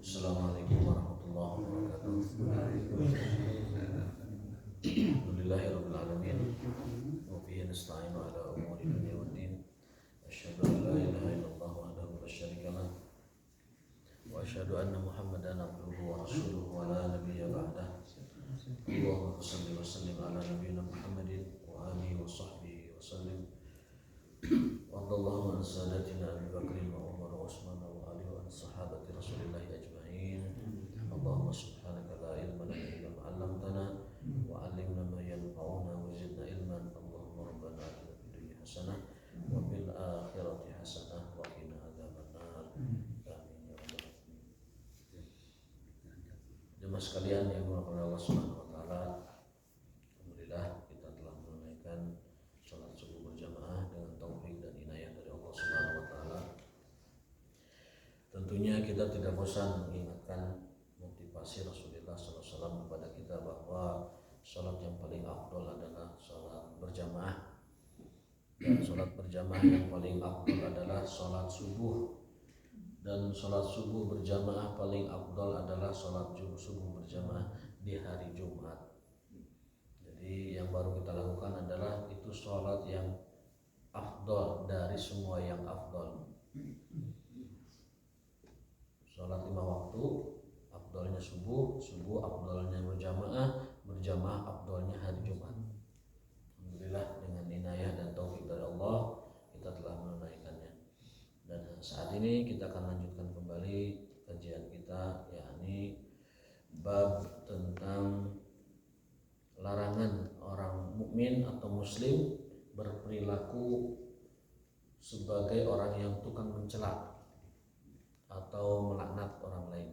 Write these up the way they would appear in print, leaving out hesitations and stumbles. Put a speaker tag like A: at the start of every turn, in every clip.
A: Assalamualaikum warahmatullahi wabarakatuh. Alhamdulillahirabbil alamin. Wa bihi nasta'inu ala umuri dunya waddin. Asyhadu an la ilaha illallah wahdahu la syarika lah. Wa asyhadu anna Muhammadan abduhu wa rasuluhu wa la nabiyya ba'dah. Allahumma shalli wa sallim ala nabiyyina Muhammadin wa alihi wa sahbihi wa sallim. Wa radallahu an sadatina Abi Bakr wa Umar wa Utsman wa Ali wa sahabati Rasulillah ajma'in. Allahumma subhanaka la ilma lana illa ma 'allamtana wa 'allimna ma yanfa'una wa zidna ilman. Allahumma rabbana atina fid dunya hasanah wa fil akhirati hasanah wa qina adzabannar. Amin ya rabbal alamin. Jemaah sekalian yang dimuliakan Allah Subhanahu wa taala, alhamdulillah kita telah menunaikan salat subuh berjamaah dengan taufik dan inayah dari Allah Subhanahu wa taala. Tentunya kita tidak bosan mengingatkan motivasi Rasulullah SAW kepada kita bahwa salat yang paling afdol adalah salat berjamaah, dan salat berjamaah yang paling afdol adalah salat subuh, dan salat subuh berjamaah paling afdol adalah salat subuh berjamaah di hari Jumat. Jadi yang baru kita lakukan adalah itu salat yang afdol dari semua yang afdol. Salat 5 waktu, afdolnya subuh, subuh afdolnya berjamaah, berjamaah afdolnya hari Jumat. Alhamdulillah dengan inayah dan taufik dari Allah kita telah menunaikannya. Dan saat ini kita akan lanjutkan kembali kajian kita, yakni bab tentang larangan orang mukmin atau muslim berperilaku sebagai orang yang tukang mencela atau melaknat orang lain.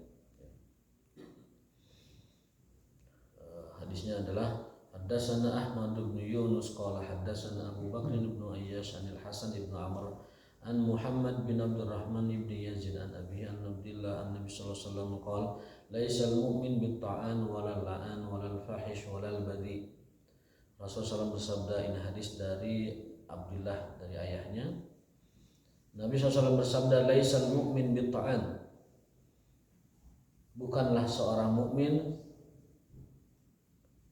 A: Hadisnya adalah haddatsana Ahmad bin Yunus qala haddatsana Abu Bakr bin Ayyash anil Hasan bin Amr an Muhammad bin Abdurrahman bin Yazid an Abi an Abdullah an Nabi sallallahu alaihi wasallam qala laisal mu'min bit ta'an walal la'an walal fahish walal badi. Rasulullah SAW bersabda, ini hadis dari Abdullah dari ayahnya. Nabi SAW bersabda, laisal mu'min bit ta'an, bukanlah seorang mukmin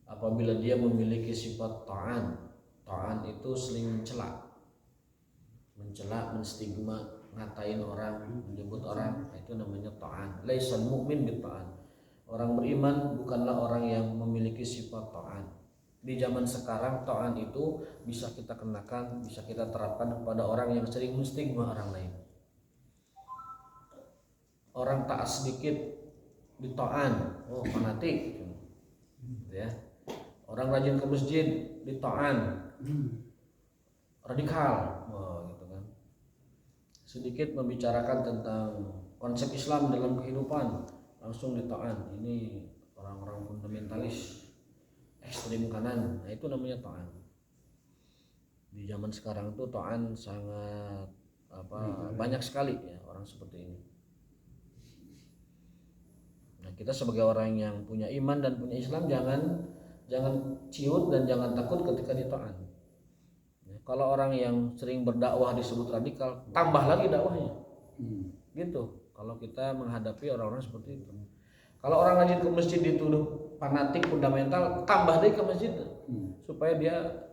A: apabila dia memiliki sifat ta'an. Ta'an itu seling mencela, menstigma, ngatain orang, menyebut orang, itu namanya ta'an. Laisal mu'min bit ta'an, orang beriman bukanlah orang yang memiliki sifat ta'an. Di zaman sekarang ta'an itu bisa kita kenakan, bisa kita terapkan kepada orang yang sering menstigma orang lain. Orang taat sedikit di ta'an, oh fanatik, ya. Orang rajin ke masjid di ta'an, radikal, oh, gitu kan. Sedikit membicarakan tentang konsep Islam dalam kehidupan, langsung di ta'an. Ini orang-orang fundamentalis, ekstrem kanan, nah itu namanya ta'an. Di zaman sekarang tuh ta'an sangat banyak sekali ya orang seperti ini. Nah, kita sebagai orang yang punya iman dan punya Islam jangan ciut dan jangan takut ketika dita'an. Ya, kalau orang yang sering berdakwah disebut radikal, tambah lagi dakwahnya. Gitu. Kalau kita menghadapi orang-orang seperti itu. Kalau orang rajin ke masjid dituduh fanatik fundamental, tambah deh ke masjid supaya dia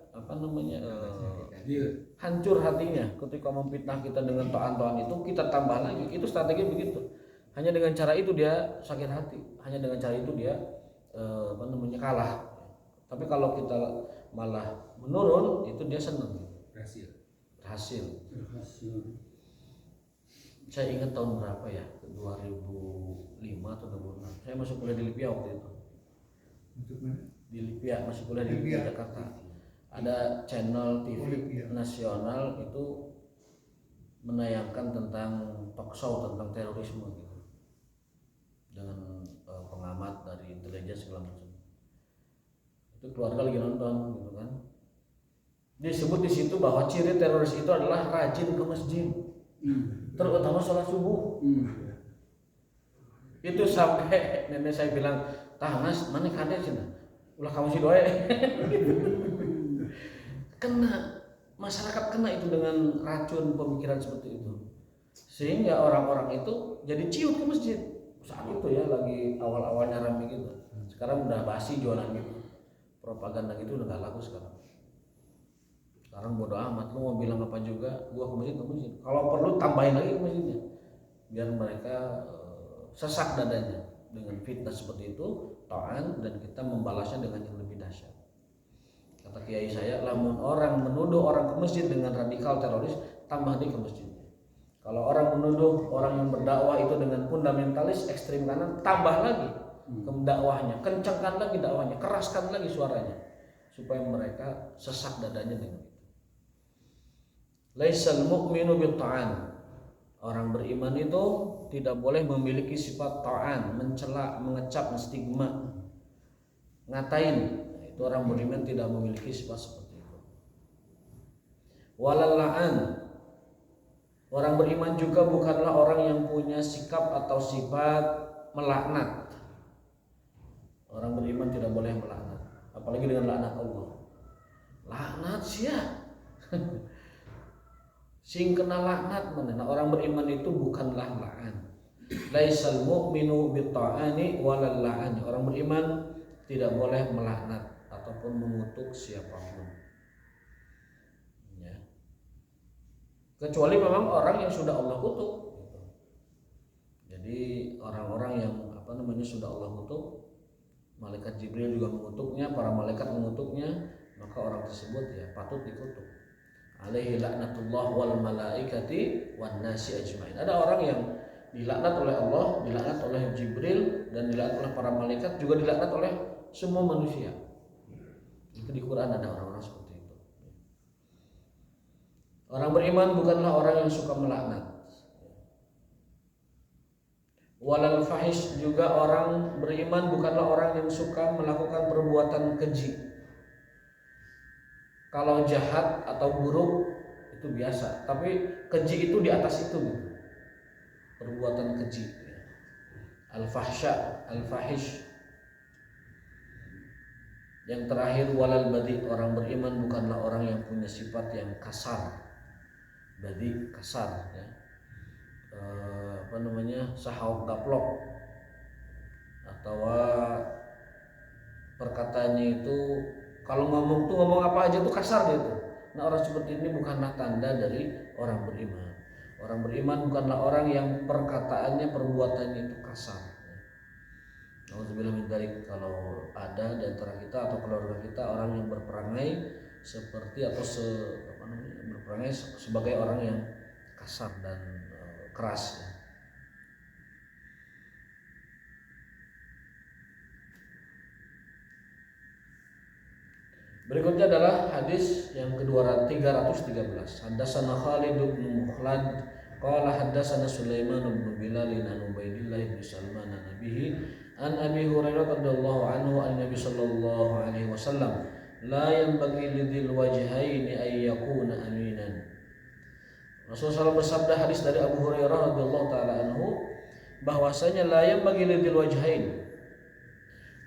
A: hancur hatinya. Ketika memfitnah kita dengan ta'an-ta'an itu, kita tambah lagi. Itu strategi begitu. Hanya dengan cara itu dia sakit hati. Hanya dengan cara itu dia kalah. Tapi kalau kita malah menurun, itu dia senang. Berhasil. Saya ingat tahun berapa ya, 2005 atau 2006. Saya masuk kuliah di Lipia waktu itu. Di Lipia, masih kuliah di Lipia, Jakarta. Ada channel TV nasional itu menayangkan tentang talk show tentang terorisme gitu. Dengan pengamat dari intelijen segala macam. Itu keluarga lagi nonton gitu kan. Disebut di situ bahwa ciri teroris itu adalah rajin ke masjid. Terutama sholat subuh. Itu sampai nenek saya bilang, "Tah Mas, mana kade cenah? Ulah kamu si doe." Kena, masyarakat kena itu dengan racun pemikiran seperti itu. Sehingga orang-orang itu jadi ciut ke masjid. saat itu ya lagi awal-awalnya rame gitu. Sekarang udah basi jualan gitu, propaganda gitu udah nggak laku sekarang. Sekarang bodo amat, lu mau bilang apa juga, gua ke masjid. Kalau perlu tambahin lagi ke masjidnya, biar mereka sesak dadanya dengan fitnah seperti itu, ta'an, dan kita membalasnya dengan yang lebih dahsyat. Kata kiai saya, lamun orang menuduh orang ke masjid dengan radikal teroris, tambah dia ke masjidnya. Kalau orang menuduh orang yang berdakwah itu dengan fundamentalis ekstrim kanan, tambah lagi ke dakwahnya, kencangkan lagi dakwahnya, keraskan lagi suaranya, supaya mereka sesak dadanya dengan itu. Laisal mu'minu bitta'an. Orang beriman itu tidak boleh memiliki sifat ta'an, mencela, mengecap, menstigma, ngatain. Itu orang beriman tidak memiliki sifat seperti itu. Walal la'an. Orang beriman juga bukanlah orang yang punya sikap atau sifat melaknat. Orang beriman tidak boleh melaknat, apalagi dengan laknat Allah. Laknat sia. Sing kena laknat mana? Orang beriman itu bukanlah la'an. Laisal mu'minu bitta'ani walal la'an. Orang beriman tidak boleh melaknat ataupun mengutuk siapapun. Ya. Kecuali memang orang yang sudah Allah kutuk. Jadi orang-orang yang sudah Allah kutuk, malaikat Jibril juga mengutuknya, para malaikat mengutuknya, maka orang tersebut ya patut dikutuk. Alaihi laknatullah wal malaikati wan nasi ajmain. Ada orang yang dilaknat oleh Allah, dilaknat oleh Jibril, dan dilaknat oleh para malaikat, juga dilaknat oleh semua manusia. Itu di Quran ada orang-orang seperti itu. Orang beriman bukanlah orang yang suka melaknat. Walal fahish, juga orang beriman bukanlah orang yang suka melakukan perbuatan keji. Kalau jahat atau buruk itu biasa, tapi keji itu di atas itu gitu. Perbuatan keji. Al-fahsya, al-fahish. Yang terakhir walal badi, orang beriman bukanlah orang yang punya sifat yang kasar. Badi kasar ya. Sahau gaplok, atau perkataannya itu kalau ngomong tuh ngomong apa aja tuh kasar gitu. Nah, orang seperti ini bukanlah tanda dari orang beriman. Orang beriman bukanlah orang yang perkataannya, perbuatannya itu kasar. Nauzubillah min dzalik. Kalau ada di antara kita atau keluarga kita orang yang berperangai seperti atau berperangai sebagai orang yang kasar dan keras ya. Berikutnya adalah hadis yang ke-313. Haddatsana Khalid bin Mukhlad qala haddatsana Sulaiman bin Bilal an Ubaidillah bin Salman an Nabihi an Abi Hurairah radhiyallahu anhu an Nabi sallallahu alaihi wasallam la yanbaghi lidzil wajhaini ay yakuna aminan. Rasulullah bersabda, hadis dari Abu Hurairah radhiyallahu taala anhu, bahwasanya la yanbaghi lidzil wajhain,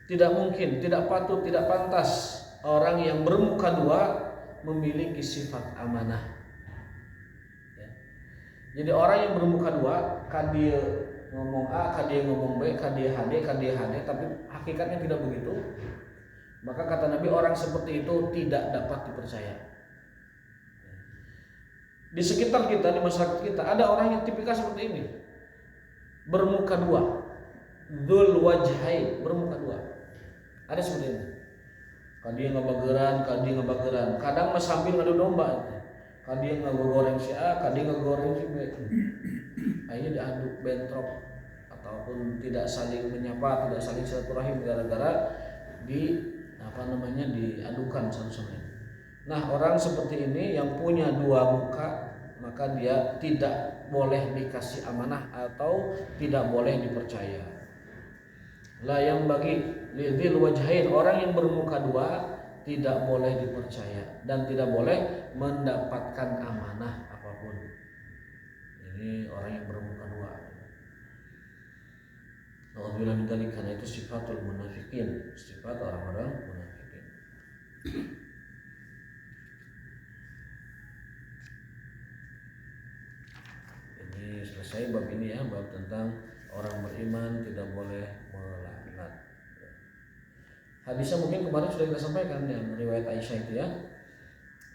A: tidak mungkin, tidak patut, tidak pantas orang yang bermuka dua memiliki sifat amanah ya. Jadi orang yang bermuka dua, kadia ngomong A, kadia ngomong B, kadia HD, tapi hakikatnya tidak begitu. Maka kata Nabi, orang seperti itu tidak dapat dipercaya. Di sekitar kita, di masyarakat kita, ada orang yang tipikal seperti ini, bermuka dua, dzul wajhain, bermuka dua. Ada seperti ini. Kadi ngabageran, kadang mas sambil ngadu domba. Kadi ngagoreng si A, kadi ngagoreng si B. Akhirnya diaduk bentrok ataupun tidak saling menyapa, tidak saling silaturahim gara-gara diadukan satu sama lain. Nah, orang seperti ini yang punya dua muka, maka dia tidak boleh dikasih amanah atau tidak boleh dipercaya. La yang bagi lidzil wajhain, orang yang bermuka dua tidak boleh dipercaya dan tidak boleh mendapatkan amanah apapun. Ini orang yang bermuka dua. Nauzubillah min dzalik, karena itu sifatul munafiqin, sifat orang-orang munafikin. Ini selesai bab ini ya, bab tentang orang beriman tidak boleh melaknat. Hadisnya mungkin kemarin sudah kita sampaikan yang riwayat Aisyah itu ya,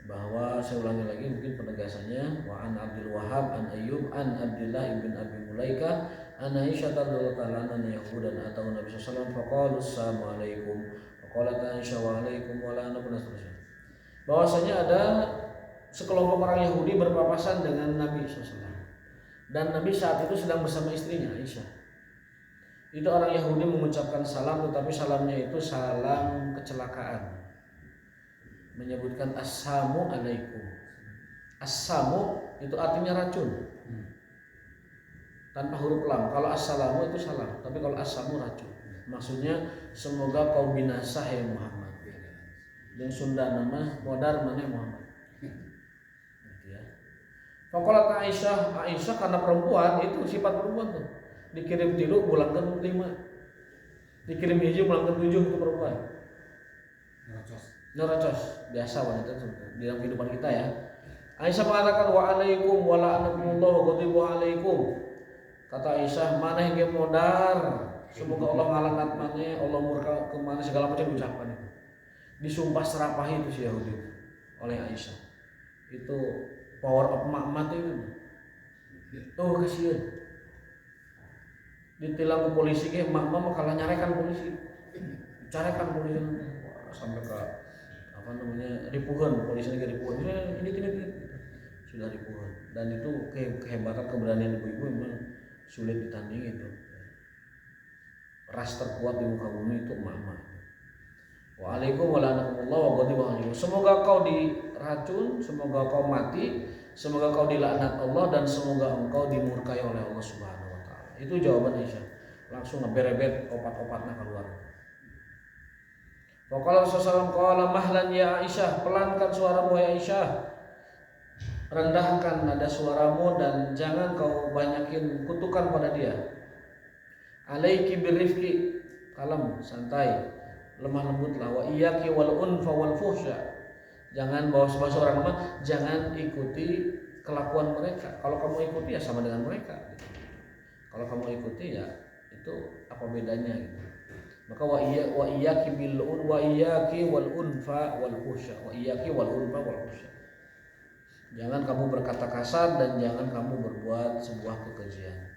A: bahwa saya ulangi lagi mungkin penegasannya, wa an Abdul Wahhab an Ayyub an Abdullah ibn Abi Mulaika an Aisyah radhiyallahu anha anna yahudan atau Nabi sallallahu alaihi wasallam faqalu assalamu alaikum faqalat Aisyah wa alaikum wa la nabuna seterusnya. Bahwasanya ada sekelompok orang Yahudi berpapasan dengan Nabi SAW, dan Nabi saat itu sedang bersama istrinya Aisyah. Itu orang Yahudi mengucapkan salam, tetapi salamnya itu salam kecelakaan, menyebutkan assalamu alaikum. Assamu itu artinya racun, tanpa huruf lam. Kalau assalamu itu salam, tapi kalau assamu racun. Maksudnya semoga kau binasa hai Muhammad. Dan Sunda nama modar mana Muhammad. Gitu ya. Faqalat Aisyah karena perempuan itu sifat perempuan tuh. Dikirim 3 bulangkeun 5. Dikirim 7 bulangkeun 7 itu perempuan. Neracos biasa wanita itu di dalam kehidupan kita ya. Aisyah mengatakan wa alaikum wa la'anakumullah wa ghadibu alaikum. Kata Aisyah, mana yang modar, semoga Allah ngalangat mana, Allah murka ke mana, segala macam ucapan itu. Disumpah serapahi itu si Yahudi oleh Aisyah. Itu power of mak itu. Tuh kasihan. Ditilang ke polisi ke mak kalah nyarekan polisi. Carekan polisi sampai ke apa namanya ripuhan, polisi lagi ripuhan. Ini sudah ripuhan. Dan itu kehebatan keberanian ibu-ibu memang sulit ditandingi itu. Ras terkuat di muka bumi itu emak-emak. Waalaikum warahmatullahi wabarakatuh. Semoga kau diracun, semoga kau mati, semoga kau dilaknat Allah, dan semoga engkau dimurkai oleh Allah Subhanahu wa taala. Itu jawaban Aisyah. Langsung ngeberebet opat-opatnya keluar. Faqala Rasulullah qala mahlan ya Aisyah, pelankan suaramu ya Aisyah. Rendahkan nada suaramu dan jangan kau banyakin kutukan pada dia. Alaiki birrifqi, kalem, santai, lemah lembutlah. Wa iyyaki wal unfa wal fuhsya. Jangan bahasa orang mah, jangan ikuti kelakuan mereka. Kalau kamu ikuti ya sama dengan mereka gitu. Kalau kamu ikuti ya itu apa bedanya gitu. Maka wa iyyaki wal unfa wal fuhsya. Wa iyyaki wal unfa wal fuhsya. Jangan kamu berkata kasar dan jangan kamu berbuat sebuah kekejian.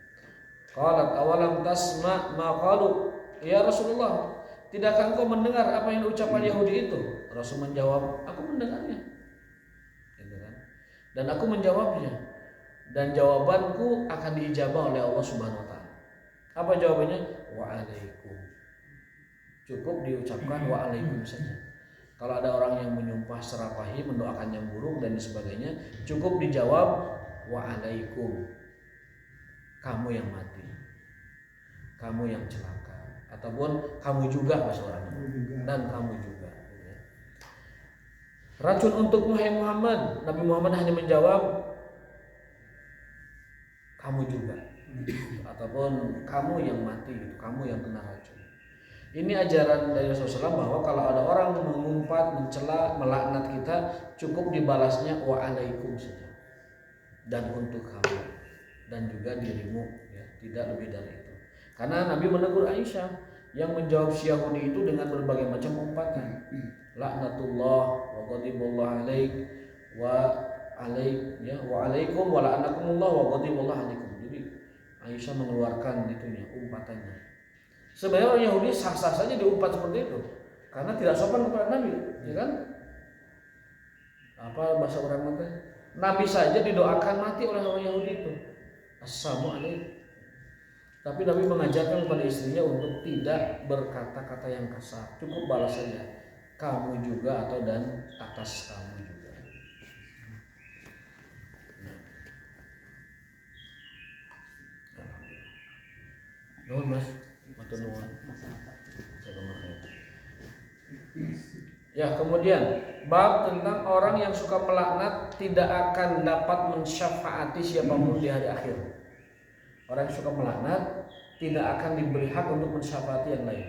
A: Qalat awalam tasma ma qalu ya Rasulullah, tidakkah engkau mendengar apa yang ucapan Yahudi itu? Rasul menjawab, aku mendengarnya. Gitu kan? Dan aku menjawabnya. Dan jawabanku akan diijabah oleh Allah Subhanahu wa taala. Apa jawabannya? Waalaikum. Cukup diucapkan waalaikum saja. Kalau ada orang yang menyumpah serapahi, mendoakan yang buruk dan sebagainya, cukup dijawab waalaikum. Kamu yang mati, kamu yang celaka, ataupun kamu juga bahasa orang, dan kamu juga. Racun untukmu hai Muhammad. Nabi Muhammad hanya menjawab kamu juga, ataupun kamu yang mati, kamu yang kena racun. Ini ajaran dari Rasulullah bahwa kalau ada orang mengumpat, mencela, melaknat kita, cukup dibalasnya waalaikum saja, dan untuk kamu dan juga dirimu, ya, tidak lebih dari itu. Karena Nabi menegur Aisyah yang menjawab si Yahudi itu dengan berbagai macam umpatan. Laknatullah wa ghadiballahu alaik wa alaik, ya, wa alaikum wa la'anakumullah wa ghadiballahu alaikum. Jadi Aisyah mengeluarkan itunya, umpatannya. Sebenarnya orang Yahudi sah-sah saja diumpat seperti itu karena tidak sopan kepada Nabi, ya kan? Apa bahasa orang mata? Nabi saja didoakan mati oleh orang Yahudi itu. Assalamualaikum. Tapi Nabi mengajarkan kepada istrinya untuk tidak berkata-kata yang kasar. Cukup balas saja. Kamu juga atau dan atas kamu juga. Nuhun Mas, matur nuwun. Ya, kemudian bab tentang orang yang suka melaknat tidak akan dapat mensyafaati siapapun di hari akhir. Orang yang suka melaknat tidak akan diberi hak untuk mensyafaati yang lain.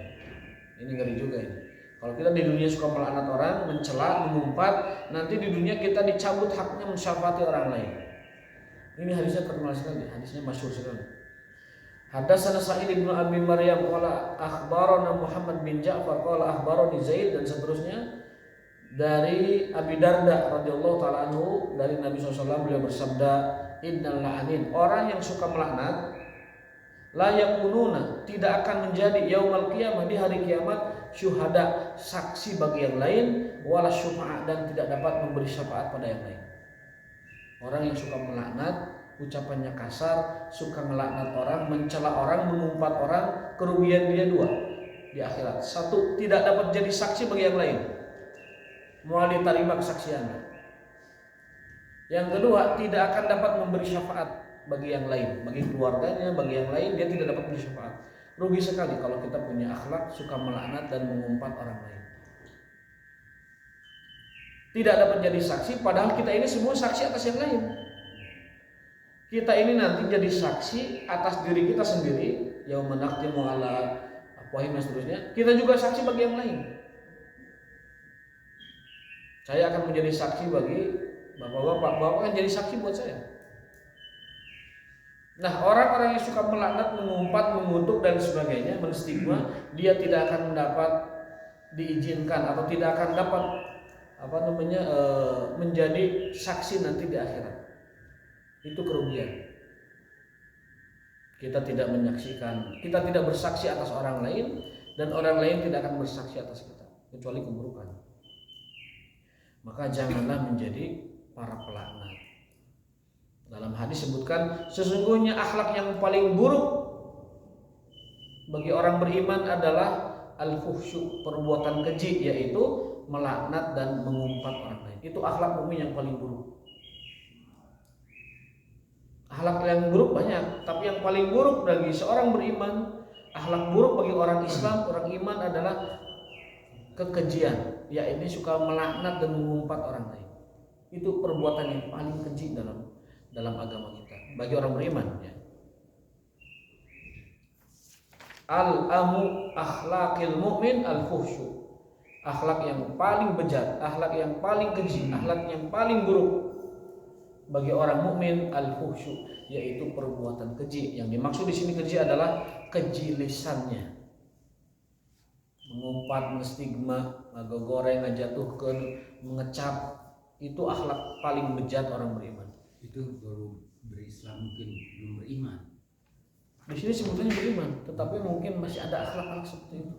A: Ini ngeri juga ini. Kalau kita di dunia suka melaknat orang, mencela, mengumpat, nanti di dunia kita dicabut haknya mensyafaati orang lain. Ini hadisnya terkenal sekali, hadisnya masyhur sekali. Hadatsana Sa'id bin Abi Maryam qala akhbarana Muhammad bin Ja'far qala akhbarani Zaid, dan seterusnya dari Abi Darda radhiyallahu taala anhu dari Nabi SAW. Beliau bersabda, innal la'anin, orang yang suka melaknat, la yakununa, tidak akan menjadi yaumal qiyamah, di hari kiamat, syuhada, saksi bagi yang lain, wala syufa'a, dan tidak dapat memberi syafaat pada yang lain. Orang yang suka melaknat, ucapannya kasar, suka melaknat orang, mencela orang, mengumpat orang, kerugian dia dua di akhirat. Satu, tidak dapat jadi saksi bagi yang lain, mau diterima kesaksiannya. Yang kedua, tidak akan dapat memberi syafaat bagi yang lain, bagi keluarganya, bagi yang lain, dia tidak dapat memberi syafaat. Rugi sekali kalau kita punya akhlak suka melaknat dan mengumpat orang lain. Tidak dapat jadi saksi, padahal kita ini semua saksi atas yang lain. Kita ini nanti jadi saksi atas diri kita sendiri, yauma nakhtimu ala afwahihim dan seterusnya. Kita juga saksi bagi yang lain. Saya akan menjadi saksi bagi bapak-bapak, bapak akan jadi saksi buat saya. Nah, orang-orang yang suka melaknat, mengumpat, mengutuk dan sebagainya, menstigma, dia tidak akan dapat diizinkan atau tidak akan dapat menjadi saksi nanti di akhirat. Itu kerugian. Kita tidak menyaksikan, kita tidak bersaksi atas orang lain, dan orang lain tidak akan bersaksi atas kita kecuali keburukan. Maka janganlah menjadi para pelaknat. Dalam hadis sebutkan, sesungguhnya akhlak yang paling buruk bagi orang beriman adalah al-fuhsyu, perbuatan keji, yaitu melaknat dan mengumpat orang lain. Itu akhlak mukmin yang paling buruk. Akhlak yang buruk banyak, tapi yang paling buruk bagi seorang beriman, akhlak buruk bagi orang Islam, orang iman adalah kekejian, yaitu suka melaknat dan mengumpat orang lain. Itu perbuatan yang paling keji dalam agama kita bagi orang beriman, ya. Al-amu akhlaqil mu'min al-fuhsyu. Akhlak yang paling bejat, akhlak yang paling keji, akhlak yang paling buruk bagi orang mukmin al-fuhsyu, yaitu perbuatan keji. Yang dimaksud di sini keji adalah keji lisannya. Mengumpat, menstigma, ngegoreng, ngejatuhkan, mengecap, itu akhlak paling bejat orang beriman.
B: Itu baru berislam, mungkin belum beriman.
A: Di sini sebetulnya beriman, tetapi mungkin masih ada akhlak seperti itu.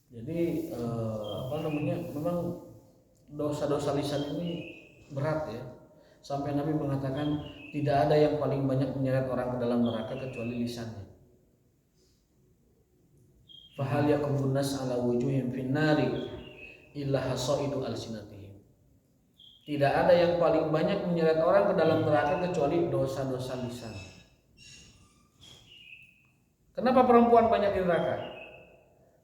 A: Jadi memang dosa-dosa lisan ini berat, ya. Sampai Nabi mengatakan tidak ada yang paling banyak menyeret orang ke dalam neraka kecuali lisannya. Fahal yakubun nas ala wujuhim finnari illa hasaidu alsinatihim. Tidak ada yang paling banyak menyeret orang ke dalam neraka kecuali dosa-dosa lisan. Kenapa perempuan banyak di neraka?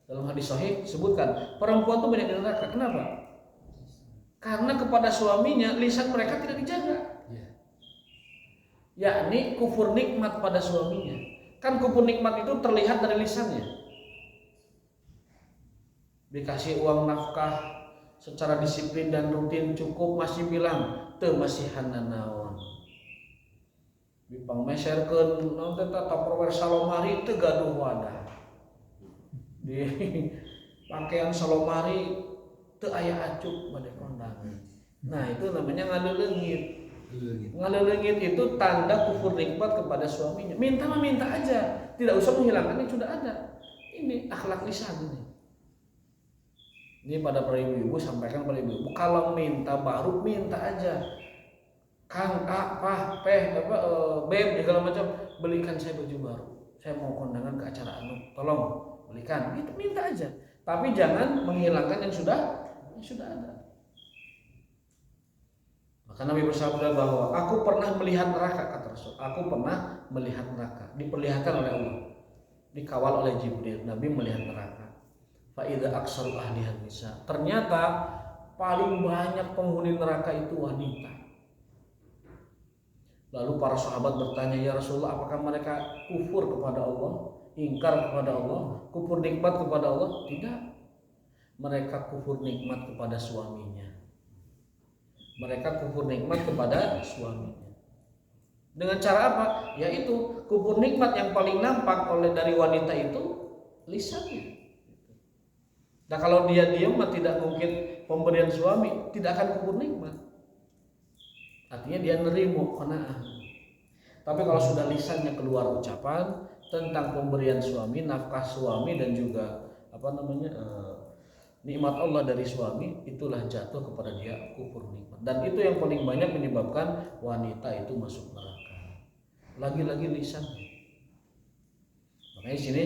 A: Dalam hadis sahih sebutkan perempuan itu banyak di neraka. Kenapa? Karena kepada suaminya lisan mereka tidak dijaga. Yakni kufur nikmat pada suaminya. Kan kufur nikmat itu terlihat dari lisannya. Dikasih uang nafkah secara disiplin dan rutin cukup, masih bilang teu masih hananaon. Dipangmeserkeun naon teh Tupperware salomari teu gaduh wadah. Di pakaian salomari teu aya acup bade kondangan. Nah, itu namanya ngaleulengit. Ngaleulengit itu tanda kufur nikmat kepada suaminya. Minta mah minta aja, tidak usah menghilangkan yang sudah ada. Ini akhlak lisan ini. Ini pada para ibu-ibu, sampaikan pada ibu-ibu, kalau minta baru minta aja. Kang, Pak, Beb, segala macam, belikan saya baju baru. Saya mau kondangan ke acara anu, tolong belikan. Itu minta aja. Tapi jangan menghilangkan yang sudah ada. Maka Nabi bersabda bahwa aku pernah melihat neraka, kata Rasul. Aku pernah melihat neraka, diperlihatkan oleh Allah, dikawal oleh Jibril. Nabi melihat neraka. Fa'idha aksaru ahlihan nisa. Ternyata paling banyak penghuni neraka itu wanita. Lalu para sahabat bertanya, ya Rasulullah, apakah mereka kufur kepada Allah, ingkar kepada Allah, kufur nikmat kepada Allah? Tidak. Mereka kufur nikmat kepada suaminya. Mereka kufur nikmat kepada suaminya. Dengan cara apa? Yaitu kubur nikmat yang paling nampak oleh dari wanita itu lisannya. Nah kalau dia diam mah tidak mungkin pemberian suami, tidak akan kubur nikmat. Artinya dia nerimo qanaah. Tapi kalau sudah lisannya keluar ucapan tentang pemberian suami, nafkah suami dan juga nikmat Allah dari suami, itulah jatuh kepada dia kufur nikmat. Dan itu yang paling banyak menyebabkan wanita itu masuk neraka. Lagi-lagi lisannya. Makanya sini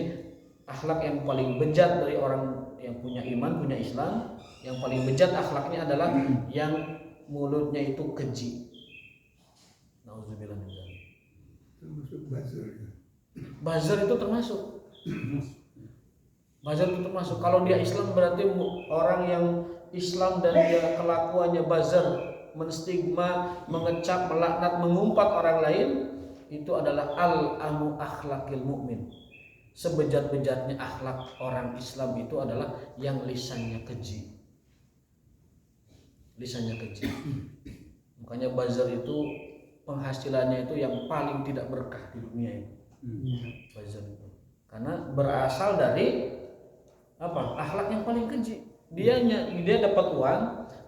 A: akhlak yang paling bejat dari orang yang punya iman, punya Islam, yang paling bejat akhlaknya adalah yang mulutnya itu keji. Nauzubillah min dzalik.
C: Termasuk buzzer.
A: Buzzer itu termasuk. Buzzer itu termasuk. Kalau dia Islam berarti orang yang Islam dan dia kelakuannya buzzer, menstigma, mengecap, melaknat, mengumpat orang lain, itu adalah al-amu akhlakil mu'min. Sebejat-bejatnya akhlak orang Islam itu adalah yang lisannya keji. Lisannya keji. Makanya buzzer itu penghasilannya itu yang paling tidak berkah di dunia ini. Buzzer itu. Karena berasal dari apa? Akhlak yang paling keji. Dia dapat uang,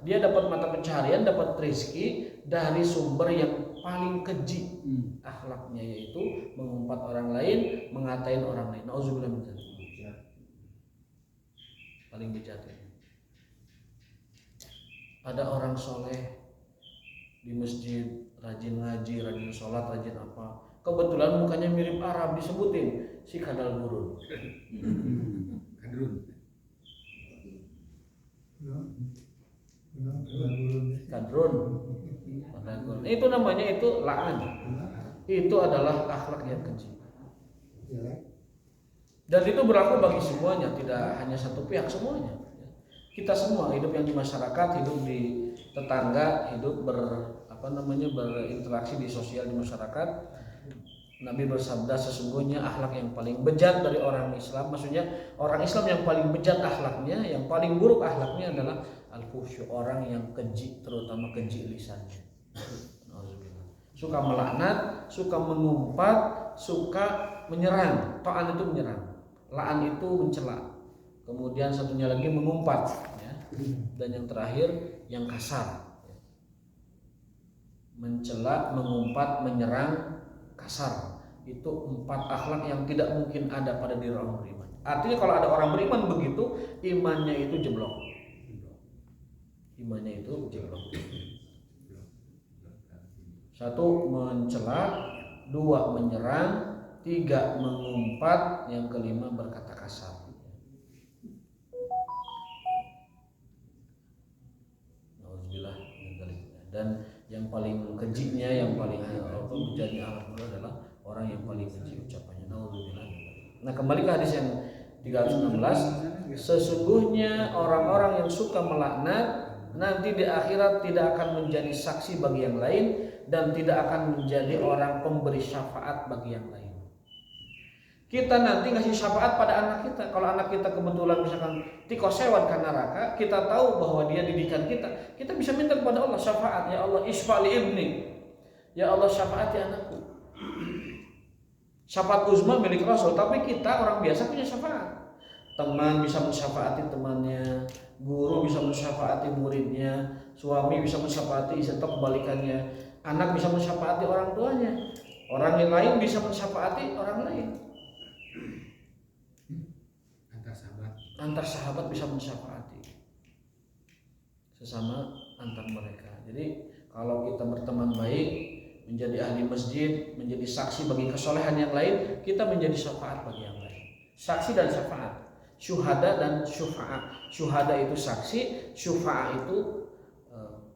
A: dia dapat mata pencaharian, dapat rezeki dari sumber yang paling keji akhlaknya, yaitu mengumpat orang lain, mengatain orang lain. Nauzubillah min dzalik. Paling bejat. Ada orang soleh di masjid, rajin ngaji, rajin sholat, rajin apa. Kebetulan mukanya mirip Arab, disebutin si kadal gurun. Kadrun. Itu namanya itu la'an. Itu adalah akhlak yang keji. Dan itu berlaku bagi semuanya, tidak hanya satu pihak, semuanya. Kita semua hidup yang di masyarakat, hidup di tetangga, hidup berinteraksi di sosial di masyarakat. Nabi bersabda sesungguhnya akhlak yang paling bejat dari orang Islam, maksudnya orang Islam yang paling bejat akhlaknya, yang paling buruk akhlaknya adalah al-fuhsyu, orang yang keji, terutama keji lisannya. Suka melaknat, suka mengumpat, suka menyerang. Ta'an itu menyerang, la'an itu mencela. Kemudian satunya lagi mengumpat, ya. Dan yang terakhir yang kasar, mencela, mengumpat, menyerang, kasar. Itu 4 akhlak yang tidak mungkin ada pada diri orang beriman. Artinya kalau ada orang beriman begitu, imannya itu jeblok. Imannya itu jeblok. 1 mencela, 2 menyerang, 3 mengumpat, yang kelima berkata kasar. Nauzubillah. Dan yang paling kejinya, yang paling menjadi alat adalah orang yang paling keji ucapannya. Nauzubillah. Nah, kembali ke hadis yang 316, sesungguhnya orang-orang yang suka melaknat nanti di akhirat tidak akan menjadi saksi bagi yang lain dan tidak akan menjadi orang pemberi syafaat bagi yang lain. Kita nanti ngasih syafaat pada anak kita. Kalau anak kita kebetulan misalkan tikosewan ke neraka, kita tahu bahwa dia didikan kita, kita bisa minta kepada Allah syafaat. Ya Allah, isfa'li ibni. Ya Allah, syafaati anakku. Syafaat uzma milik Rasul, tapi kita orang biasa punya syafaat. Teman bisa mensyafaati temannya, guru bisa mensyafaati muridnya, suami bisa mensyafaati istri atau kebalikannya, anak bisa mensyafaati orang tuanya, orang yang lain bisa mensyafaati orang lain. Antar sahabat bisa mensyafaati sesama antar mereka. Jadi kalau kita berteman baik, menjadi ahli masjid, menjadi saksi bagi kesolehan yang lain, kita menjadi syafaat bagi yang lain. Saksi dan syafaat, syuhada dan syufa'a. Syuhada itu saksi, syufa'a itu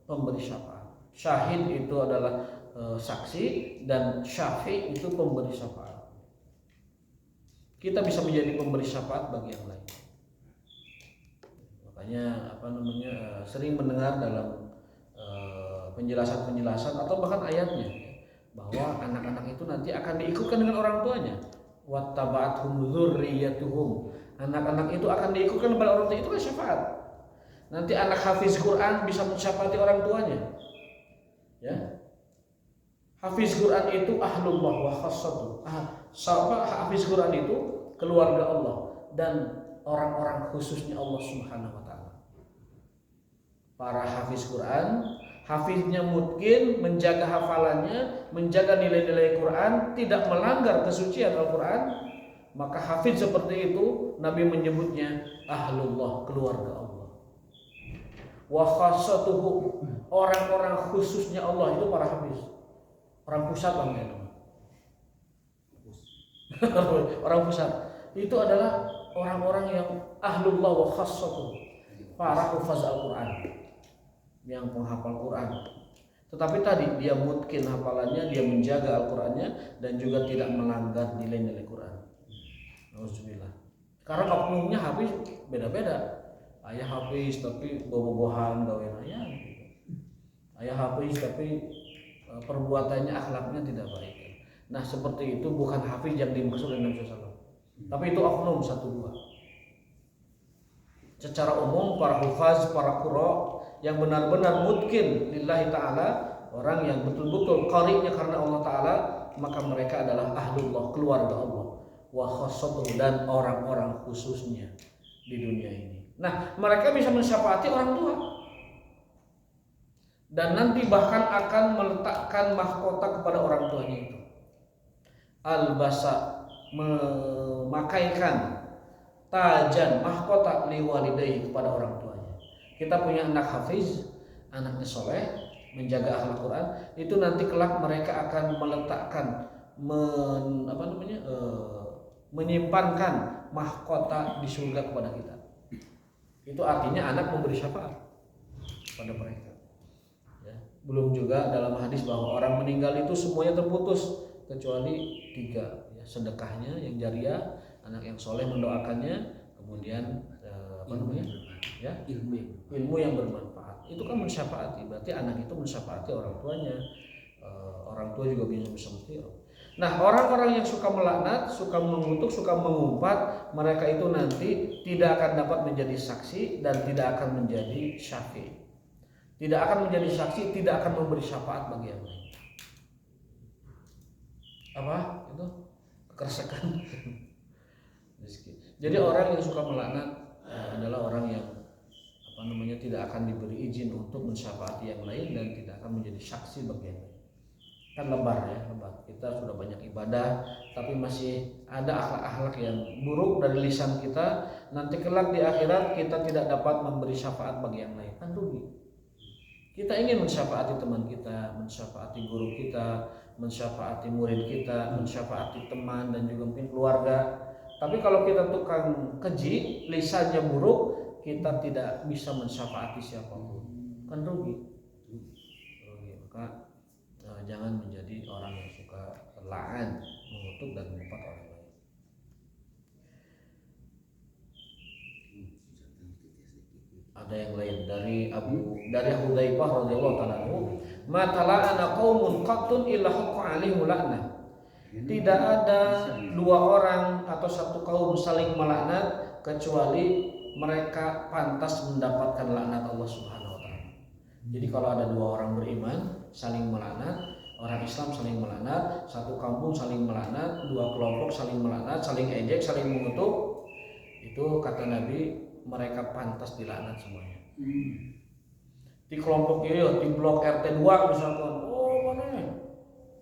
A: pemberi syafaat. Syahid itu adalah saksi, dan syafi' itu pemberi syafaat. Kita bisa menjadi pemberi syafaat bagi yang lain. Makanya sering mendengar dalam penjelasan-penjelasan atau bahkan ayatnya bahwa anak-anak itu nanti akan diikutkan dengan orang tuanya. Wattaba'athum dzurriyyatuhum. Anak-anak itu akan diikutkan kepada orang tua, itu kan syafaat. Nanti anak hafiz Quran bisa mensyafaati orang tuanya. Ya.
D: Hafiz Quran itu ahlullah wa khassatuh. Hafiz Quran itu keluarga Allah dan orang-orang khususnya Allah Subhanahu wa taala. Para hafiz Quran, hafiznya mungkin menjaga hafalannya, menjaga nilai-nilai Quran, tidak melanggar kesucian Al-Quran, maka hafiz seperti itu Nabi menyebutnya ahlullah, keluarga Allah. Wa khassatuhu, orang-orang khususnya Allah itu para hafiz. Orang pusat namanya. Orang pusat itu adalah orang-orang yang ahlullah wa khassatuhu, para hufaz Al-Quran, yang penghafal Quran. Tetapi tadi dia mungkin hafalannya, dia menjaga Al-Qurannya dan juga tidak melanggar nilai-nilai Quran. Alhamdulillah. Karena oknumnya hafiz beda-beda. Ayah hafiz tapi bobogohan gawean ayah. Ayah hafiz tapi perbuatannya, akhlaknya tidak baik. Nah seperti itu bukan hafiz yang dimaksud oleh Nabi SAW. Tapi itu oknum 1-2. Secara umum para hufaz, para qurra yang benar-benar mungkin lillahi ta'ala, orang yang betul-betul qari'nya karena Allah ta'ala, maka mereka adalah ahlullah, keluarga Allah, wa khassatuhu, dan orang-orang khususnya di dunia ini. Nah mereka bisa mensyafaati orang tua dan nanti bahkan akan meletakkan mahkota kepada orang tuanya itu. Albasa, memakaikan tajan, mahkota liwalidayhi, kepada orang tuanya. Kita punya anak hafiz, anaknya soleh, menjaga akhlak Quran, itu nanti kelak mereka akan meletakkan menyimpankan mahkota di surga kepada kita. Itu artinya anak memberi syafaat pada mereka. Ya. Belum juga dalam hadis bahwa orang meninggal itu semuanya terputus kecuali 3, ya, sedekahnya yang jariah, anak yang soleh mendoakannya, kemudian ilmu yang bermanfaat. Itu kan mensyafaati, berarti anak itu mensyafaati orang tuanya. Orang tua juga bisa seperti itu. Nah orang-orang yang suka melaknat, suka mengutuk, suka mengumpat, mereka itu nanti tidak akan dapat menjadi saksi dan tidak akan menjadi syafi'. Tidak akan menjadi saksi, tidak akan memberi syafaat bagi yang lain. Apa itu? Kekersakan. Jadi orang yang suka melaknat adalah orang yang tidak akan diberi izin untuk mensyafaati yang lain dan tidak akan menjadi saksi bagi yang lain. Kan lebar ya, lebar. Kita sudah banyak ibadah tapi masih ada akhlak-akhlak yang buruk dari lisan kita, nanti kelak di akhirat kita tidak dapat memberi syafaat bagi yang lain, kan rugi. Kita ingin mensyafaati teman kita, mensyafaati guru kita, mensyafaati murid kita, mensyafaati teman dan juga mungkin keluarga. Tapi kalau kita tukang keji, lisannya buruk, kita tidak bisa mensyafaati siapapun, kan rugi. Maka jangan menjadi orang yang suka la'an, mengutuk dan mengumpat orang lain. Ada yang lain dari Hudzaifah radhiyallahu taala anhu, "Ma tala'ana qaumun qattun illa haqqa 'alaihim la'nah." Tidak ada 2 orang atau 1 kaum saling melaknat kecuali mereka pantas mendapatkan laknat Allah Subhanahu wa taala. Jadi kalau ada 2 orang beriman saling melaknat, orang Islam saling melaknat, 1 kampung saling melaknat, 2 kelompok saling melaknat, saling ejek, saling mengutuk, itu kata Nabi mereka pantas dilaknat semuanya. Di kelompok itu, di blok RT 2 misalkan, mana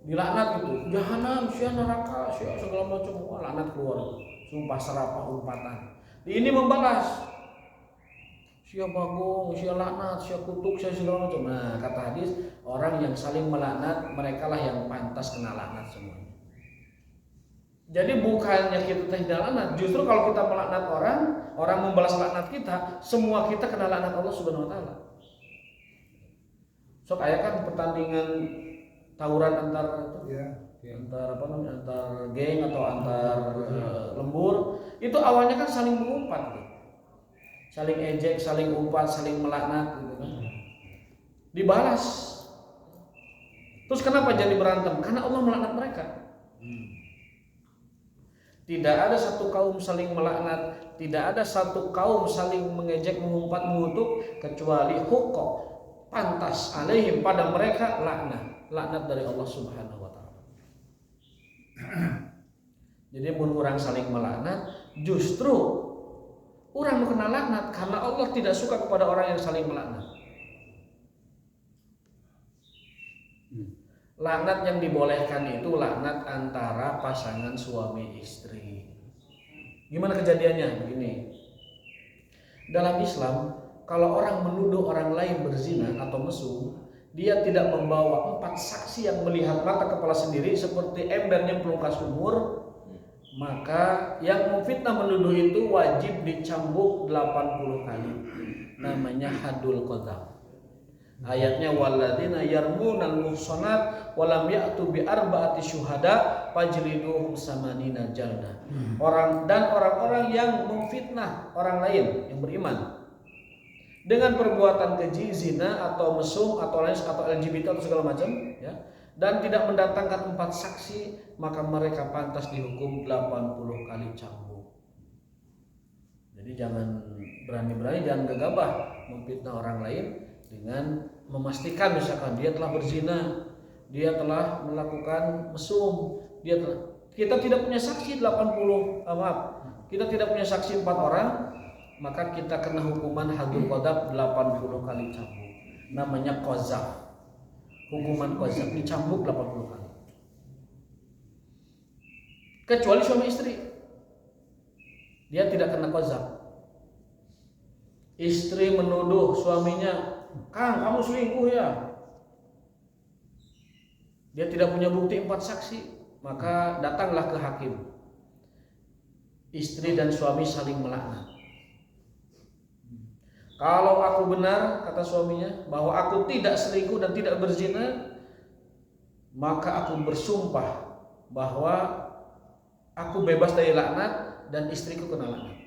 D: dilaknat gitu, jahanam, sia neraka, sia segala macam, laknat keluar, sumpah serapah umpatan. Ini membalas, sia bagong, sia laknat, sia kutuk, sia segala macam. Nah kata hadis, orang yang saling melaknat mereka lah yang pantas kena laknat semuanya. Jadi bukannya kita tidak laknat, justru kalau kita melaknat orang membalas laknat kita, semua kita kena laknat Allah Subhanahu wa taala. Sok aya kan pertandingan tawuran antar geng atau antar lembur, itu awalnya kan saling mengumpat gitu. Saling ejek, saling umpat, saling melaknat gitu kan. Dibalas. Terus kenapa jadi berantem? Karena Allah melaknat mereka. Tidak ada 1 kaum saling melaknat, tidak ada 1 kaum saling mengejek, mengumpat, mengutuk kecuali hukum pantas alaihim pada mereka laknat. laknat dari Allah Subhanahu wa taala. Jadi mun urang saling melaknat, justru urang nu kena laknat karena Allah tidak suka kepada orang yang saling melaknat. Laknat yang dibolehkan itu laknat antara pasangan suami istri. Gimana kejadiannya? Begini. Dalam Islam, kalau orang menuduh orang lain berzina atau mesum, dia tidak membawa 4 saksi yang melihat mata kepala sendiri seperti ember nyemplung ke sumur, maka yang memfitnah menuduh itu wajib dicambuk 80 kali. Namanya hadul qadzaf. Ayatnya walladzina yarmunal muhsanat walam ya'tu bi arba'ati syuhada fajliduhum samanina jalda. Orang-orang yang memfitnah orang lain yang beriman dengan perbuatan keji, zina atau mesum atau lain atau LGBT atau segala macam ya, dan tidak mendatangkan 4 saksi, maka mereka pantas dihukum 80 kali cambuk. Jadi jangan berani-berani, jangan gegabah memfitnah orang lain dengan memastikan misalkan dia telah berzina, dia telah melakukan mesum, kita tidak punya saksi 80 kita tidak punya saksi 4 orang, maka kita kena hukuman hadul qadzaf 80 kali cambuk. Namanya qadzaf. Hukuman qadzaf dicambuk 80 kali. Kecuali suami istri. Dia tidak kena qadzaf. Istri menuduh suaminya, "Kang, kamu selingkuh ya?" Dia tidak punya bukti 4 saksi, maka datanglah ke hakim. Istri dan suami saling melaknat. Kalau aku benar, kata suaminya, bahwa aku tidak selingkuh dan tidak berzina, maka aku bersumpah bahwa aku bebas dari laknat dan istriku kena laknat.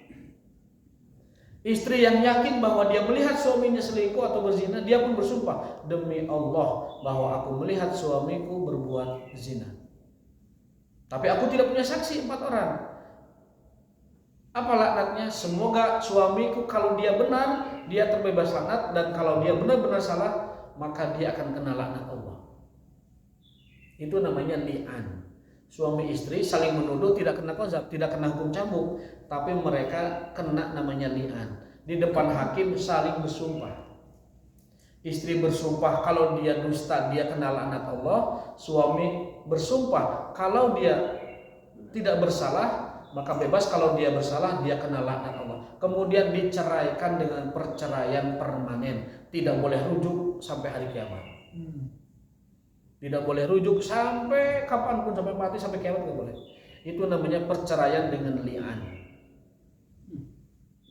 D: Istri yang yakin bahwa dia melihat suaminya selingkuh atau berzina, dia pun bersumpah, demi Allah bahwa aku melihat suamiku berbuat zina. Tapi aku tidak punya saksi 4 orang. Apa laknatnya? Semoga suamiku kalau dia benar, dia terbebas laknat, dan kalau dia benar-benar salah, maka dia akan kena laknat Allah. Itu namanya li'an. Suami istri saling menuduh, tidak kena qadzaf, tidak kena hukum cambuk, tapi mereka kena namanya li'an. Di depan hakim saling bersumpah. Istri bersumpah kalau dia dusta dia kena laknat Allah, suami bersumpah kalau dia tidak bersalah maka bebas, kalau dia bersalah dia kena laknat Allah. Kemudian diceraikan dengan perceraian permanen, tidak boleh rujuk sampai hari kiamat. Tidak boleh rujuk sampai kapanpun, sampai mati, sampai kiamat tidak boleh. Itu namanya perceraian dengan li'an.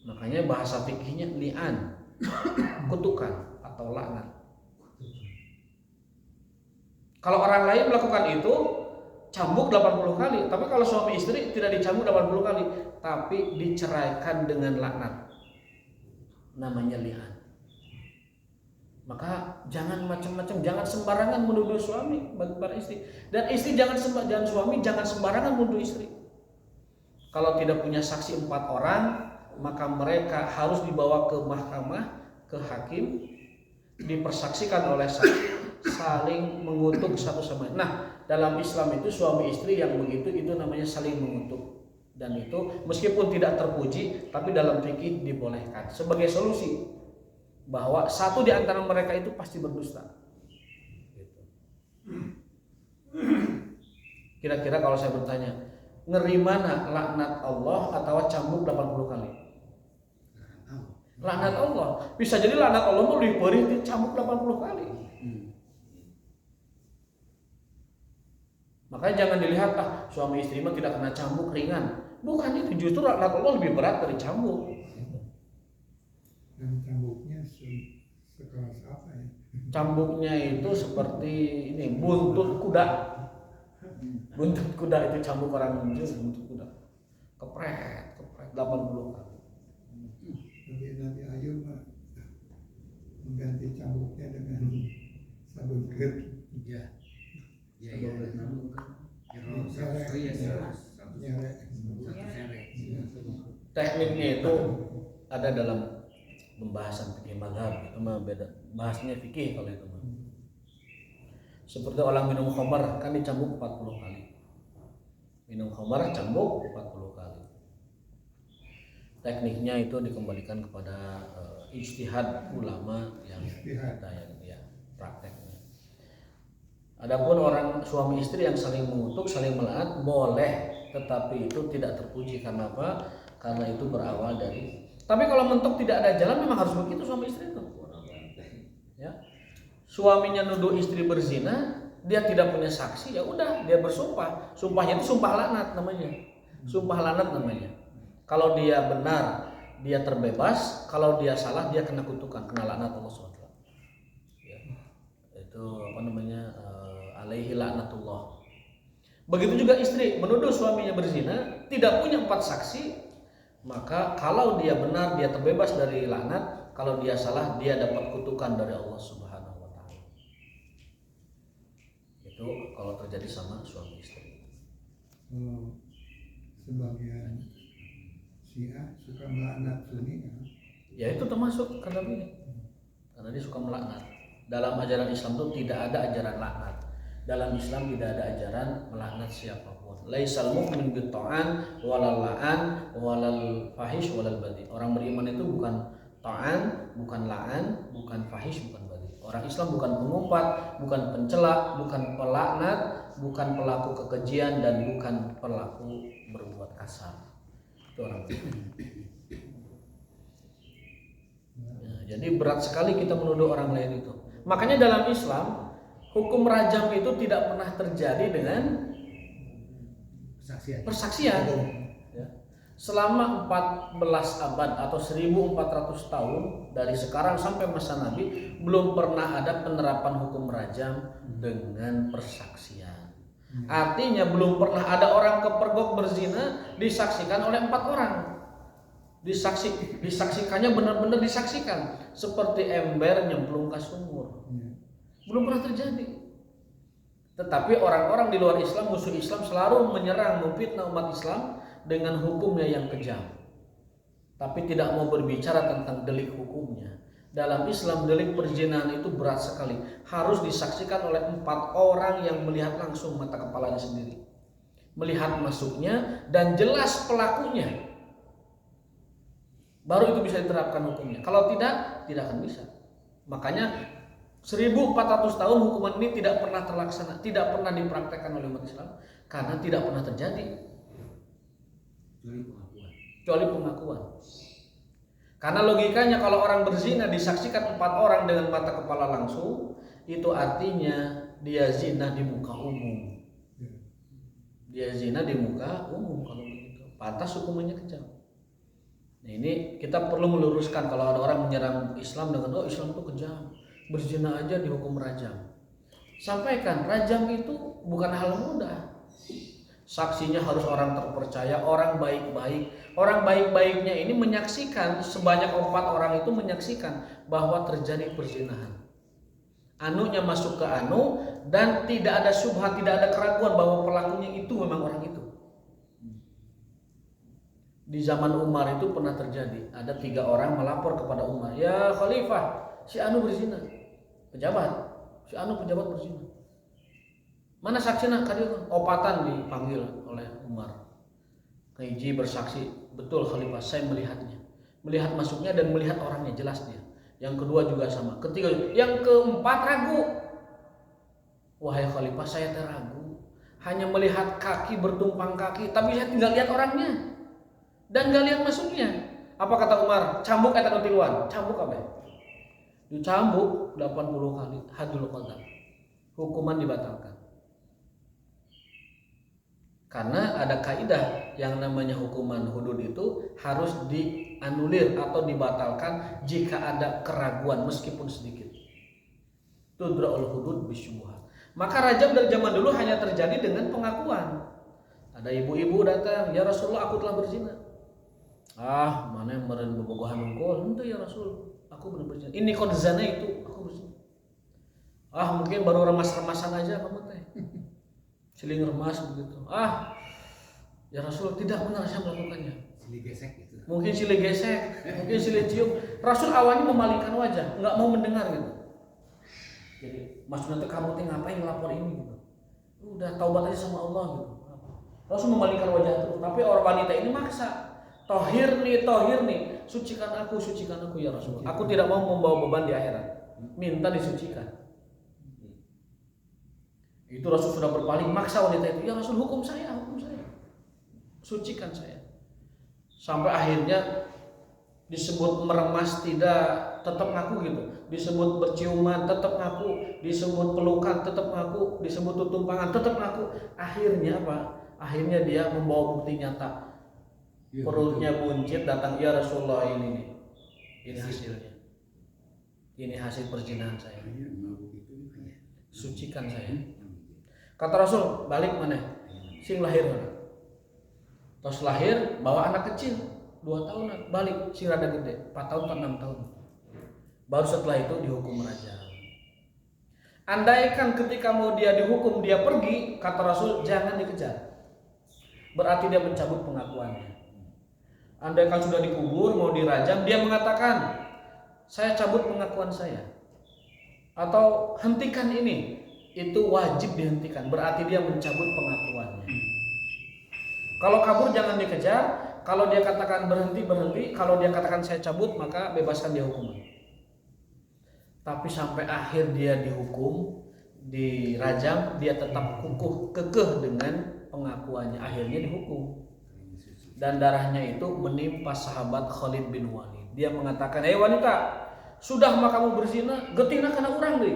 D: Makanya bahasa fikihnya li'an, kutukan atau laknat. Kalau orang lain melakukan itu cambuk 80 kali, tapi kalau suami istri tidak dicambuk 80 kali, tapi diceraikan dengan laknat. Namanya li'an. Maka jangan macam-macam, jangan sembarangan menuduh suami bagi para istri, dan istri jangan suami jangan sembarangan menuduh istri. Kalau tidak punya saksi 4 orang, maka mereka harus dibawa ke mahkamah, ke hakim, dipersaksikan oleh saksi, saling mengutuk satu sama lain. Nah, dalam Islam itu suami istri yang begitu itu namanya saling mengutuk, dan itu meskipun tidak terpuji, tapi dalam fikih dibolehkan sebagai solusi bahwa satu di antara mereka itu pasti berdusta. Kira-kira kalau saya bertanya, ngeri mana, laknat Allah atau cambuk 80 kali? Laknat Allah. Bisa jadi laknat Allah mau lebih perih cambuk 80 kali. Makanya jangan dilihat suami istri mah tidak kena cambuk ringan. Bukan itu, justru laknat Allah lebih berat dari cambuk.
C: Dan cambuknya sekelas apa ya?
D: Cambuknya itu seperti ini, buntut kuda. Buntut kuda itu cambuk orang Indonesia, buntut kuda. Kepret 80 kali.
C: Tapi Nabi Ayub mengganti cambuknya dengan sabun ger.
B: Ya.
D: Tekniknya itu ada dalam pembahasan fikih mazhab, itu mah beda. Bahasnya fikih kalau itu mah. Seperti orang minum khamar kan dicambuk 40 kali. Minum khamar cambuk 40 kali. Tekniknya itu dikembalikan kepada ijtihad ulama yang
C: Ijtihad.
D: kita yang prakteknya. Adapun orang suami istri yang saling mengutuk, saling melaknat boleh, tetapi itu tidak terpuji. Karena apa? Karena itu berawal dari. Tapi kalau mentok tidak ada jalan, memang harus begitu suami istri itu. Ya. Suaminya nuduh istri berzina, dia tidak punya saksi, ya udah dia bersumpah. Sumpahnya itu sumpah laknat namanya. Sumpah laknat namanya. Kalau dia benar, dia terbebas. Kalau dia salah, dia kena kutukan, kena laknat Allah SWT. Ya. Itu apa namanya? Alaihi laknatullah. Begitu juga istri menuduh suaminya berzina, tidak punya 4 saksi, maka kalau dia benar, dia terbebas dari laknat. Kalau dia salah, dia dapat kutukan dari Allah Subhanahu wa Ta'ala. Itu kalau terjadi sama suami istri.
C: Sebagian Syiah suka melaknat Sunni kan?
D: Ya itu termasuk karena ini. Karena dia suka melaknat. Dalam ajaran Islam itu tidak ada ajaran laknat. Dalam Islam tidak ada ajaran melaknat siapapun. Laisal mu'min bitta'an walal la'an walal fahish walal badi. Orang beriman itu bukan ta'an, bukan la'an, bukan fahish, bukan badi. Orang Islam bukan pengumpat, bukan pencela, bukan pelaknat, bukan pelaku kekejian, dan bukan pelaku berbuat kasar. Itu orang beriman. Ya, jadi berat sekali kita menuduh orang lain itu. Makanya dalam Islam hukum rajam itu tidak pernah terjadi dengan persaksian. Ya. Selama 14 abad atau 1400 tahun dari sekarang sampai masa Nabi belum pernah ada penerapan hukum rajam dengan persaksian. Artinya belum pernah ada orang kepergok berzina disaksikan oleh 4 orang. Disaksikannya benar-benar disaksikan seperti ember nyemplung ke sumur. Belum pernah terjadi. Tetapi orang-orang di luar Islam, musuh Islam selalu menyerang, memfitnah umat Islam dengan hukumnya yang kejam. Tapi tidak mau berbicara tentang delik hukumnya. Dalam Islam delik perzinahan itu berat sekali. Harus disaksikan oleh 4 orang yang melihat langsung mata kepalanya sendiri. Melihat masuknya dan jelas pelakunya. Baru itu bisa diterapkan hukumnya. Kalau tidak akan bisa. Makanya 1400 tahun hukuman ini tidak pernah terlaksana, tidak pernah dipraktekkan oleh umat Islam karena tidak pernah terjadi. Kecuali pengakuan. Karena logikanya kalau orang berzina disaksikan 4 orang dengan mata kepala langsung, itu artinya dia zina di muka umum. Dia zina di muka umum kalau begitu. Pantas hukumannya kejam. Nah, ini kita perlu meluruskan kalau ada orang menyerang Islam dengan Islam itu kejam, berzina aja dihukum rajam. Sampaikan rajam itu bukan hal mudah. Saksinya harus orang terpercaya, orang baik-baik. Orang baik-baiknya ini menyaksikan, sebanyak 4 orang itu menyaksikan bahwa terjadi perzinahan. Anunya masuk ke anu dan tidak ada syubhat, tidak ada keraguan bahwa pelakunya itu memang orang itu. Di zaman Umar itu pernah terjadi, ada 3 orang melapor kepada Umar, ya Khalifah, si anu berzina. Pejabat, si anu pejabat berzina. Mana saksinya? Kadieu opatan dipanggil oleh Umar. Keiji bersaksi, betul Khalifah, saya melihatnya. Melihat masuknya dan melihat orangnya, jelas dia. Yang kedua juga sama. Ketiga, yang keempat ragu. Wahai Khalifah, saya ragu. Hanya melihat kaki bertumpang kaki, tapi saya tinggal lihat orangnya. Dan gak lihat masuknya. Apa kata Umar? Cambuk eta tiluan. Cambuk apa? Dicambuk 80 kali hadul qadar. Hukuman dibatalkan. Karena ada kaidah yang namanya hukuman hudud itu harus dianulir atau dibatalkan jika ada keraguan meskipun sedikit. Tudra'ul hudud bisyubhat. Maka rajam dari zaman dulu hanya terjadi dengan pengakuan. Ada ibu-ibu datang, ya Rasulullah aku telah berzina. Mana yang meren bobogohan unggul? Henteu ya Rasul, aku benar berzina. Ini kod zina itu, aku berzina. Mungkin baru remas-remasan aja kamu teh. Siling remas begitu. Ya Rasul, tidak benar saya melakukannya.
B: Silih gesek gitu.
D: Mungkin silih gesek, mungkin silih cium. Rasul awalnya memalingkan wajah, enggak mau mendengar gitu. Jadi maksudnya tuh kamu teh ngapain ngelapor ini gitu. Udah taubat aja sama Allah gitu. Rasul memalingkan wajah terus, tapi orang wanita ini maksa. Tohir nih, sucikan aku ya Rasul. Aku tidak mau membawa beban di akhirat. Minta disucikan. Itu Rasul sudah berpaling, maksa wanita itu, ya Rasul hukum saya. Sucikan saya. Sampai akhirnya disebut meremas tidak, tetap ngaku gitu. Disebut berciuman tetap ngaku, disebut pelukan tetap ngaku, disebut tutumpangan tetap ngaku. Akhirnya apa? Akhirnya dia membawa bukti nyata. Perutnya buncit, datang, ya Rasulullah ini hasilnya. Ini hasil perzinahan saya. Sucikan saya. Kata Rasul, balik mana? Sing lahir mana? Terus lahir bawa anak kecil 2 tahunan, balik sing rada gede 4 tahun atau 6 tahun. Baru setelah itu dihukum rajam. Andaikan ketika mau dia dihukum dia pergi, kata Rasul jangan dikejar. Berarti dia mencabut pengakuannya. Andaikan sudah dikubur mau dirajam, dia mengatakan saya cabut pengakuan saya. Atau hentikan ini, itu wajib dihentikan. Berarti dia mencabut pengakuannya. Kalau kabur jangan dikejar. Kalau dia katakan berhenti. Kalau dia katakan saya cabut, maka bebaskan dia hukuman. Tapi sampai akhir dia dihukum, dirajam, dia tetap kekeh dengan pengakuannya. Akhirnya dihukum. Dan darahnya itu menimpa sahabat Khalid bin Walid. Dia mengatakan, wanita, sudah mah kamu berzina, getina kana urang deh.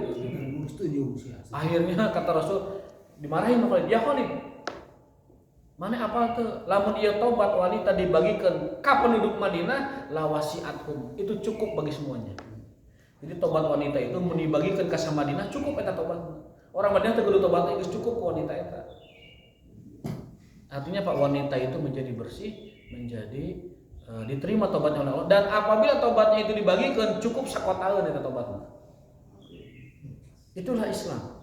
D: Akhirnya kata Rasul, dimarahin sama Khalid, ya Khalid, mana apa tuh? Lamun ieu tobat wanita dibagikan ka penduduk Madinah, la wasi'atkum. Itu cukup bagi semuanya. Jadi tobat wanita itu dibagikan ke Madinah cukup eta tobat. Orang Madinah teh kudu tobat geus cukup wanita eta. Artinya Pak, wanita itu menjadi bersih, menjadi diterima tobatnya oleh Allah. Dan apabila tobatnya itu dibagikan cukup sakotaeun eta tobatnya. Itulah Islam.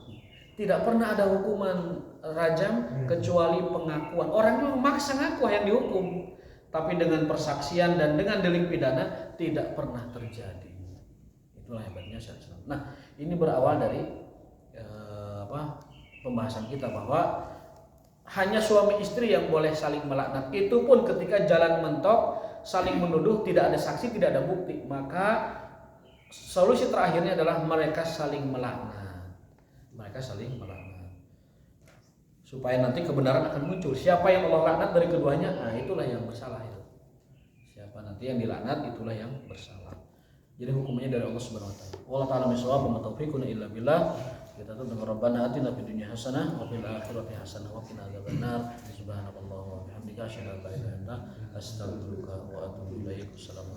D: Tidak pernah ada hukuman rajam kecuali pengakuan. Orangnya memaksa ngaku yang dihukum, tapi dengan persaksian dan dengan delik pidana tidak pernah terjadi. Itulah hebatnya syariat Islam. Nah, ini berawal dari pembahasan kita bahwa hanya suami istri yang boleh saling melaknat. Itu pun ketika jalan mentok, saling menuduh, tidak ada saksi, tidak ada bukti. Maka solusi terakhirnya adalah mereka saling melaknat. Supaya nanti kebenaran akan muncul. Siapa yang Allah laknat dari keduanya, itulah yang bersalah itu. Siapa nanti yang dilaknat, itulah yang bersalah. Jadi hukumnya dari Allah Subhanahu wa taala. Wallahu ta'ala bisawab, wa taufiquna illa billah. Kita tuh dengan Rabbana atina fid dunya hasanah wa fil akhirati hasanah wa qina adzabannar. Subhanallah wa bihamdika asyhadu an la ilaha illa anta astaghfiruka wa atubu ilaik. Assalamualaikum.